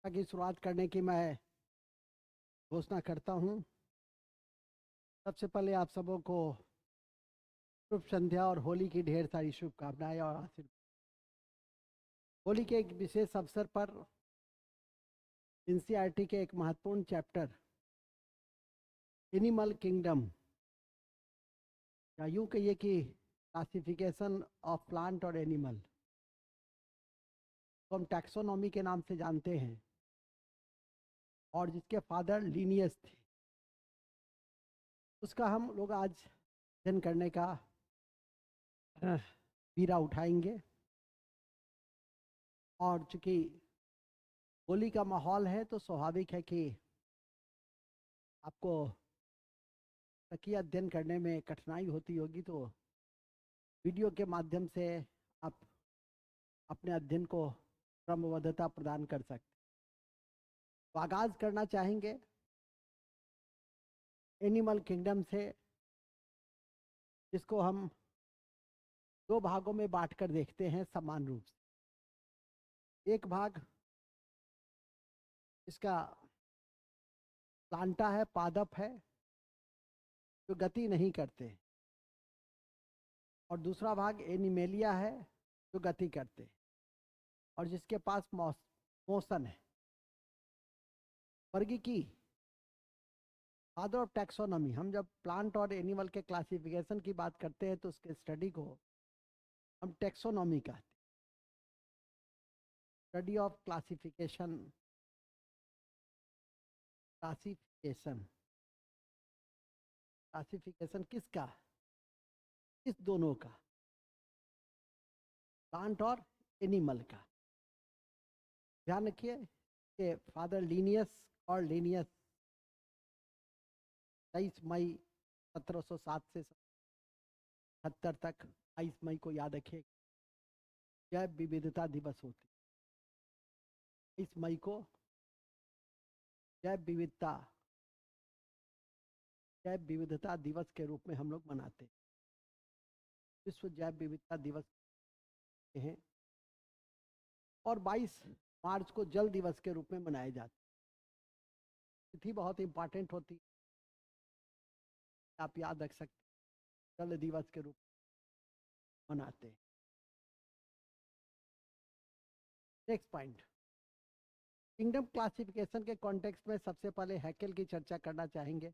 की शुरुआत करने की मैं घोषणा करता हूँ। सबसे पहले आप सबों को शुभ संध्या और होली की ढेर सारी शुभकामनाएं और आशीर्वाद। होली के एक विशेष अवसर पर एनसीईआरटी के एक महत्वपूर्ण चैप्टर एनिमल किंगडम, या यूं कहिए कि क्लासिफिकेशन ऑफ प्लांट और एनिमल, तो हम टैक्सोनॉमी के नाम से जानते हैं, और जिसके फादर लीनियस थे, उसका हम लोग आज अध्ययन करने का बीड़ा उठाएंगे। और चूंकि होली का माहौल है तो स्वाभाविक है कि आपको तकिया अध्ययन करने में कठिनाई होती होगी, तो वीडियो के माध्यम से आप अपने अध्ययन को क्रमबद्धता प्रदान कर सकते। तो आगाज करना चाहेंगे एनिमल किंगडम से, जिसको हम दो भागों में बांटकर देखते हैं समान रूप से। एक भाग इसका प्लांटा है, पादप है, जो गति नहीं करते, और दूसरा भाग एनिमेलिया है, जो गति करते और जिसके पास मोशन है। वर्गीकी, फादर ऑफ टैक्सोनॉमी, हम जब प्लांट और एनिमल के क्लासिफिकेशन की बात करते हैं तो उसके स्टडी को हम टैक्सोनॉमी कहते हैं। Study of classification, classification classification किसका? किस दोनों का? प्लांट और एनिमल का। ध्यान रखिए कि फादर लीनियस और लीनियस 23 मई 1707 से 70 तक, 22 मई को याद रखिए जैव विविधता दिवस होती। 22 मई को जैव विविधता दिवस के रूप में हम लोग मनाते हैं। विश्व जैव विविधता दिवस हैं, और 22 मार्च को जल दिवस के रूप में मनाए जाते हैं। तिथि बहुत इंपॉर्टेंट होती है, आप याद रख सकते हैं, जल दिवस के रूप में मनाते हैं। नेक्स्ट पॉइंट, किंगडम क्लासिफिकेशन के कॉन्टेक्स्ट में सबसे पहले हैकेल की चर्चा करना चाहेंगे।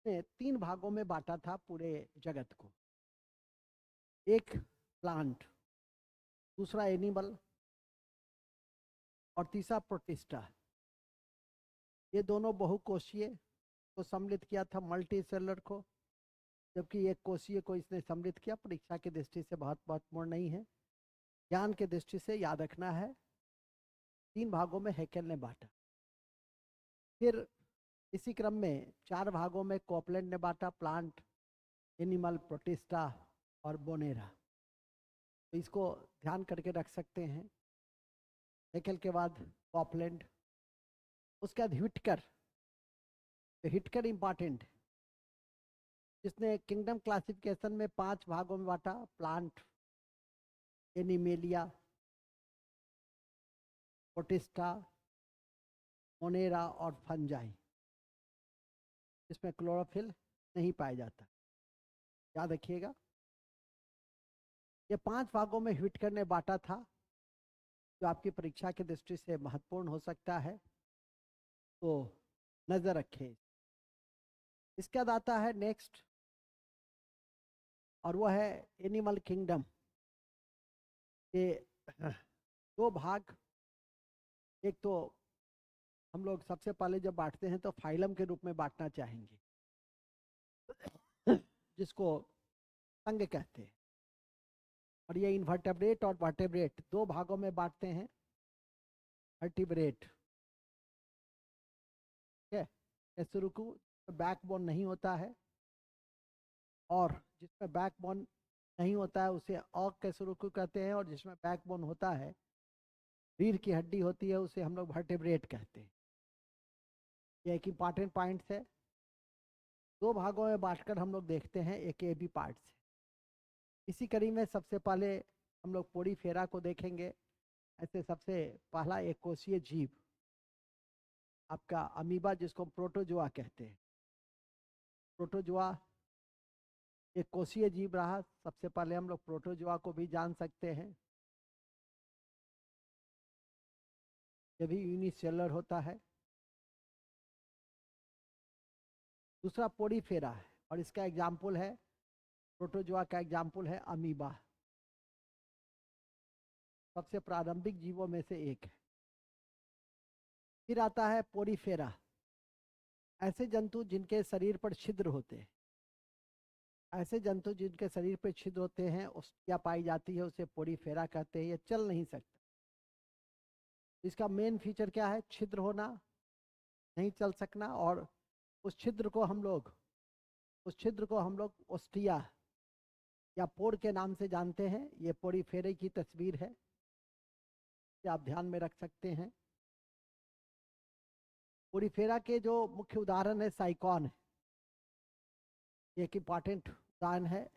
ने 3 भागों में बांटा था पूरे जगत को। एक प्लांट, दूसरा एनिमल, और तीसरा प्रोटिस्टा। ये दोनों बहुकोशीय को सम्मिलित किया था, मल्टी सेलर को, जबकि एक कोशीय को इसने सम्मिलित किया। परीक्षा की दृष्टि से बहुत महत्वपूर्ण नहीं है, ज्ञान की दृष्टि से याद रखना है। 3 भागों में हैकेल ने बांटा। फिर इसी क्रम में 4 भागों में कॉपलैंड ने बांटा, प्लांट, एनिमल, प्रोटिस्टा और बोनेरा। तो इसको ध्यान करके रख सकते हैं। हैकेल के बाद कॉपलैंड, उसके बाद हिटकर। हिटकर इंपॉर्टेंट, जिसने किंगडम क्लासिफिकेशन में 5 भागों में बांटा, प्लांट, एनिमेलिया, प्रोटिस्टा, मोनेरा और फंजाई, इसमें क्लोरोफिल नहीं पाया जाता, याद रखिएगा। ये 5 भागों में हिटकर ने बांटा था, जो आपकी परीक्षा की दृष्टि से महत्वपूर्ण हो सकता है, तो नजर रखें। इसके बाद आता है नेक्स्ट, और वह है एनिमल किंगडम के 2 भाग। एक तो हम लोग सबसे पहले जब बांटते हैं तो फाइलम के रूप में बांटना चाहेंगे, जिसको संघ कहते हैं। और ये इन्वर्टेब्रेट और वर्टेब्रेट 2 भागों में बांटते हैं। वर्टिब्रेट, ठीक है, कैसुरुकु बैकबोन नहीं होता है, और जिसमें बैकबोन नहीं होता है उसे अकैसुरुकु कहते हैं, और जिसमें बैकबोन होता है, रीढ़ की हड्डी होती है, उसे हम लोग वर्टेब्रेट कहते हैं। ये एक इंपॉर्टेंट पॉइंट है। 2 भागों में बांटकर हम लोग देखते हैं, एक ए बी पार्ट से। इसी कड़ी में सबसे पहले हम लोग पोड़ीफेरा को देखेंगे, ऐसे सबसे पहला एक कोशीय जीव आपका अमीबा, जिसको हम प्रोटोजोआ कहते हैं। प्रोटोजोआ एक कोशीय जीव रहा। सबसे पहले हम लोग प्रोटोजोआ को भी जान सकते हैं। ये भी यूनिसेलुलर होता है। दूसरा पोडीफेरा है और इसका एग्जाम्पल है, प्रोटोजोआ का एग्जाम्पल है अमीबा। सबसे प्रारंभिक जीवों में से एक है। फिर आता है पोडीफेरा, ऐसे जंतु जिनके शरीर पर छिद्र होते हैं। ऐसे जंतु जिनके शरीर पर छिद्र होते हैं, ओस्टिया पाई जाती है, उसे पोडीफेरा कहते हैं। ये चल नहीं सकता। इसका मेन फीचर क्या है? छिद्र होना, नहीं चल सकना। और उस छिद्र को हम लोग ओस्टिया या पोर के नाम से जानते हैं। ये पोडीफेरे की तस्वीर है, ये आप ध्यान में रख सकते हैं। पोडीफेरा के जो मुख्य उदाहरण है साइकॉन है, एक इंपॉर्टेंट उदाहरण है।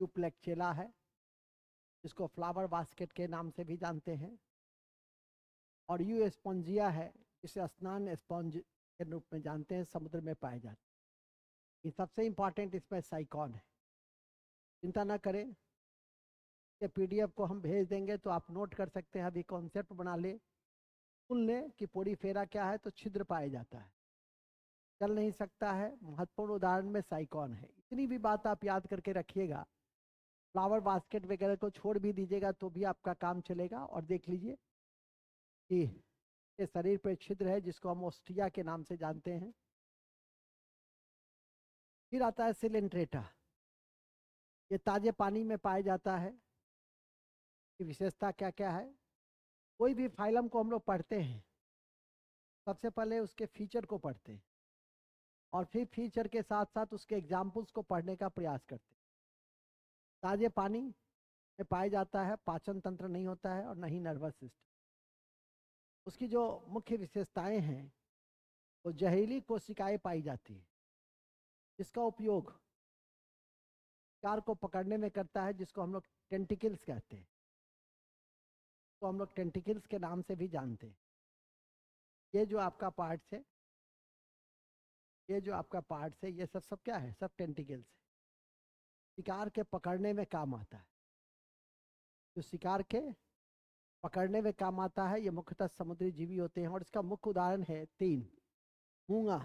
यूप्लेक्चेला है, जिसको फ्लावर बास्केट के नाम से भी जानते हैं। और यू स्पॉन्जिया है, जिसे स्नान स्पॉन्ज के रूप में जानते हैं, समुद्र में पाए जाते हैं। ये सबसे इंपॉर्टेंट इसमें साइकॉन है। चिंता ना करें, ये पीडीएफ को हम भेज देंगे तो आप नोट कर सकते हैं। अभी कॉन्सेप्ट बना ले, सुन ले कि पोडीफेरा क्या है। तो छिद्र पाया जाता है, चल नहीं सकता है। महत्वपूर्ण उदाहरण में साइकॉन है। इतनी भी बात आप याद करके रखिएगा। फ्लावर बास्केट वगैरह को छोड़ भी दीजिएगा तो भी आपका काम चलेगा। और देख लीजिए कि ये शरीर पर छिद्र है, जिसको हम ओस्टिया के नाम से जानते हैं। फिर आता है सिलेंट्रेटा। ये ताजे पानी में पाया जाता है। कि विशेषता क्या क्या है? कोई भी फाइलम को हम लोग पढ़ते हैं, सबसे पहले उसके फीचर को पढ़ते हैं और फिर फीचर के साथ साथ उसके एग्जाम्पल्स को पढ़ने का प्रयास करते हैं। ताजे पानी में पाया जाता है, पाचन तंत्र नहीं होता है और न ही नर्वस सिस्टम। उसकी जो मुख्य विशेषताएं हैं, वो जहरीली कोशिकाएं पाई जाती है, जिसका उपयोग शिकार को पकड़ने में करता है, जिसको हम लोग टेंटिकल्स कहते हैं। तो हम लोग टेंटिकल्स के नाम से भी जानते हैं। ये जो आपका पार्ट्स है, ये सब क्या है? सब टेंटिकल्स है। शिकार के पकड़ने में काम आता है। जो शिकार के पकड़ने में काम आता है, ये मुख्यतः समुद्री जीवी होते हैं। और इसका मुख्य उदाहरण है 3: मूंगा,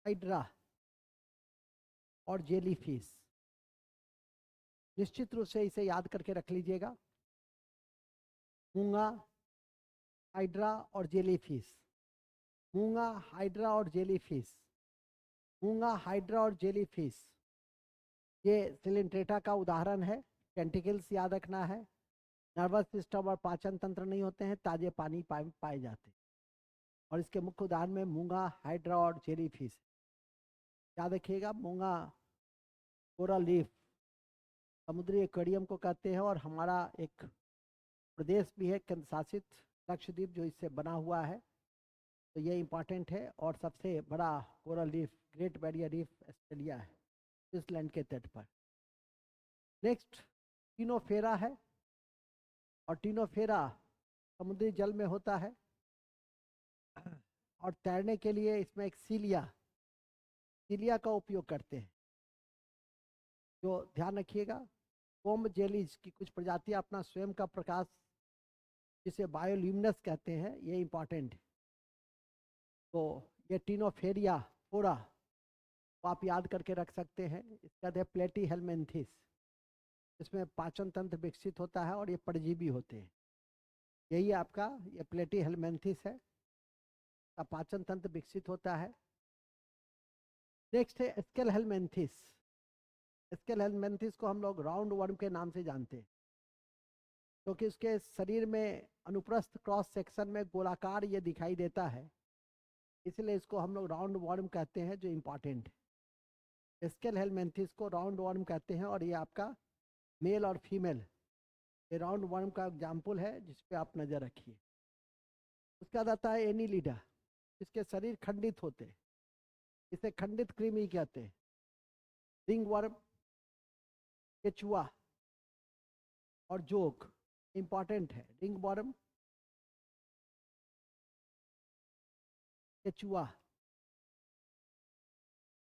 हाइड्रा और जेलीफिश। निश्चित रूप से इसे याद करके रख लीजिएगा। मूंगा, हाइड्रा और जेलीफिश। मूंगा, हाइड्रा और जेलीफिश। मूंगा, हाइड्रा और जेलीफिश, ये सिलेंट्रेटा का उदाहरण है। टेंटिकल्स याद रखना है। नर्वस सिस्टम और पाचन तंत्र नहीं होते हैं, ताजे पानी पाए जाते हैं। और इसके मुख्य उदाहरण में मूंगा, हाइड्रा और जेलीफिश। याद रखिएगा, मूंगा कोरल लीफ समुद्री एक्वेरियम को कहते हैं। और हमारा एक प्रदेश भी है केंद्र शासित लक्षद्वीप, जो इससे बना हुआ है। तो ये इंपॉर्टेंट है। और सबसे बड़ा coral reef great barrier reef Australia है, स्विट्जरलैंड के तट पर। नेक्स्ट टीनोफेरा है। और टीनोफेरा समुद्री जल में होता है। और तैरने के लिए इसमें एक सीलिया का उपयोग करते हैं। जो ध्यान रखिएगा, कोम्ब जेलीज की कुछ प्रजातियां अपना स्वयं का प्रकाश, जिसे बायोल्यूमिनस कहते हैं, ये इंपॉर्टेंट है। तो ये टीनोफेरिया फोरा तो आप याद करके रख सकते हैं। इसका है प्लेटी हेलमेंथिस, इसमें पाचन तंत्र विकसित होता है और ये परजीवी होते हैं। यही आपका ये प्लेटी हेलमेंथिस है, का पाचन तंत्र विकसित होता है। नेक्स्ट है स्केल हेलमेंथिस। स्केल हेलमेंथिस को हम लोग राउंड वर्म के नाम से जानते हैं, क्योंकि उसके शरीर में अनुप्रस्थ क्रॉस सेक्शन में गोलाकार ये दिखाई देता है, इसलिए इसको हम लोग राउंड वर्म कहते हैं, जो इंपॉर्टेंट है। स्केल हेलमेंथिस को राउंड वर्म कहते हैं। और ये आपका मेल और फीमेल ये राउंड वर्म का एग्जाम्पल है, जिस पे आप नजर रखिए। उसका आता है एनीलिडा, इसके शरीर खंडित होते हैं, इसे खंडित कृमि कहते हैं। रिंग वर्म, केचुआ और जोक इंपॉर्टेंट है। रिंग वर्म, केचुआ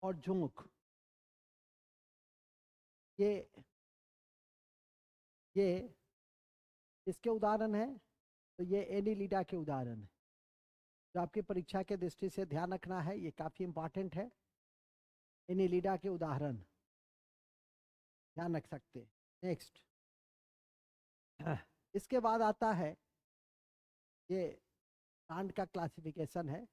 और जोंक, ये इसके उदाहरण हैं। तो ये एनीलिडा के उदाहरण है जो आपकी परीक्षा के दृष्टि से ध्यान रखना है, ये काफी इंपॉर्टेंट है। एनीलिडा के उदाहरण ध्यान रख सकते हैं। नेक्स्ट, इसके बाद आता है, ये प्लांट का क्लासिफिकेशन है।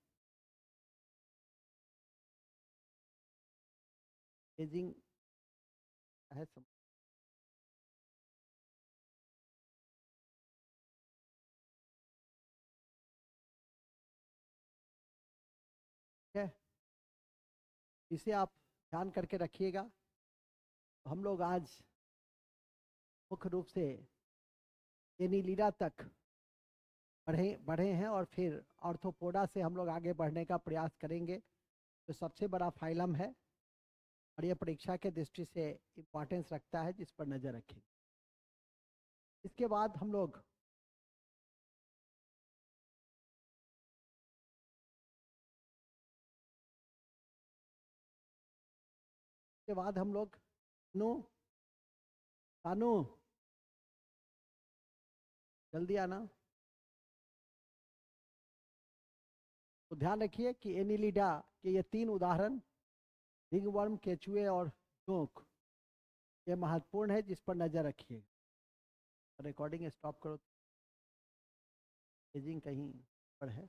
एजिंग है इसे आप ध्यान करके रखिएगा। हम लोग आज मुख्य रूप से एनीलिडा तक बढ़े हैं और फिर ऑर्थोपोडा से हम लोग आगे बढ़ने का प्रयास करेंगे। तो सबसे बड़ा फाइलम है और ये परीक्षा के दृष्टि से इम्पोर्टेंस रखता है, जिस पर नजर रखें। इसके बाद हम लोग नो कानू, जल्दी आना। तो ध्यान रखिए कि एनीलिडा के ये 3 उदाहरण, रिंगवर्म, केचुए और जोंक, ये महत्वपूर्ण है, जिस पर नजर रखिए। रिकॉर्डिंग स्टॉप करो, एजिंग कहीं पर है।